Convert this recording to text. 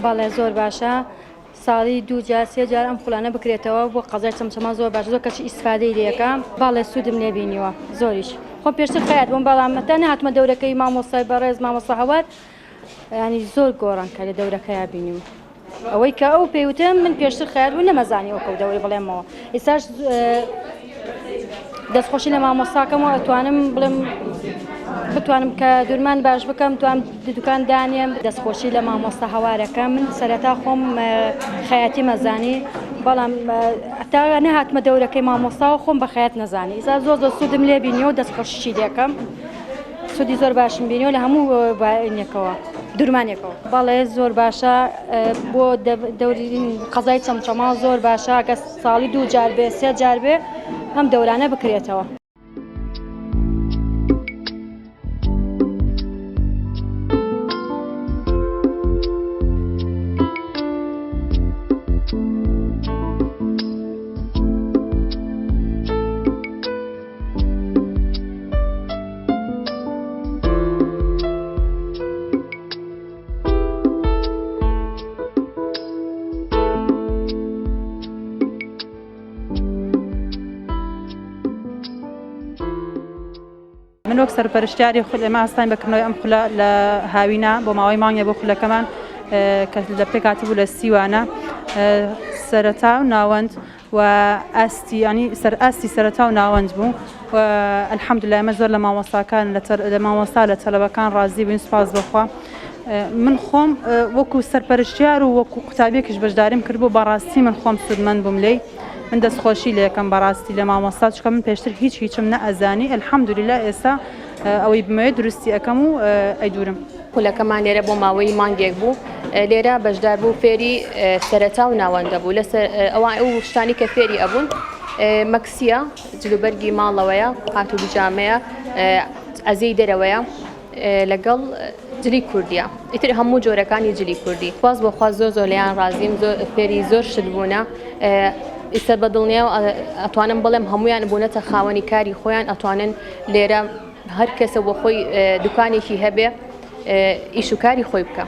باڵێ زۆر باشە ساڵی 2 جار 3 جار ئەم خولانە بکرێتەوە بۆ قەزای چەمچەما زۆر باش زۆر کەسی ئیسفادەی لێەکە باڵێ سوودم لێ بینیوە زۆریش خۆ پێشتر خەیات بووم بەڵام مەتا نهاتمە دەورەکەی مامۆستای بەڕێز مامۆستا هەوار ینی زۆر گۆڕانکە لە دەورەکەیە بینیم ئەوەی کە ئەو پێوتم من پێشتر خەیات بوو نەمەزانیەوە کەو دەوری بڵێمەوە ئێستاش دەستخۆشی لە مامۆستاکەمەوە ئەتوانم بڵێم بتوانم کە دوورمان باش بکەم توانم دوکان دانیم دەستخۆشی لە مامۆستا هەوارەکە من سەرەتا خۆم خەیاتی مەزانی بەڵام تا نەهاتمە دەورەکەی مامۆستاوە خۆم بە خەیات نەزانی ئێستا زۆر سوودم لێ بینیەوە دەستخۆشیشی دەکەم سوودی زۆر باشم بینیەوە لە هەموو باینێکەوە دوورمانێکەوە باڵێ زۆر باشە بۆ دەوری قەزای چەمچەما زۆر باشە کە ساڵی 2 جار بێ 3 جار بێ ئەم دەورانە بکرێتەوە. من وەک سەرپەرشتیاری ئێمە ئاستان بەکردنەوەی ئەم خولە لە هاوینە بۆ ماوەی مانگێ بۆ خولەکەمان کە لە پێ کاتبوو لە سیوانە سەرەتا و ناوەند و ئاستیانی سەر ئاستی سەرەتا و ناوەند بوو و ئەلحەمدولایە ئێمە زۆر لە مامۆستاکان لە مامۆستا لە تەلەبەکان ڕازی بووین سوپاس بەخوا من خۆم وەکو سەرپەرشتیار و وەکو قوتابیەکیش بەشداریم کرد بۆ بەڕاستی من خۆم سوودمەند بووم لێی من دەستخۆشی لێ یەکەم بەڕاستی لە مامۆستا چکە من پێشتر هیچم نەئەزانی ئەلحەمدولیلا ئێستا ئەوەی بمەوێت درستی ئەەکەم و ئەیدورم خولەکەمان لێرە بۆ ماوەی مانگێک بوو لێرە بەشدار بوو فێری سەرەتا و ناوەندە بوو لە ئەو شتانی کە فێری ئەبوون مەکسیە جلوبەرگی ماڵەوەیە قات و بجامەیە ئەزەی دەرەوەیە لەگەڵ جلی کوردیە ئیتر هەموو جۆرەکانی جلی کوردی خواز بۆ خواز زۆر لێیان ڕازیم فێری زۆر شت بوونە ئیسەر بە دڵنیا و ئەتوانم بڵێم هەمویان بوونەتە خاوەنی کاری خۆیان ئەتوانن لێرە هەر کەسە بۆ خۆی دوکانێکی هەبێ ئیش و کاری خۆی بکە.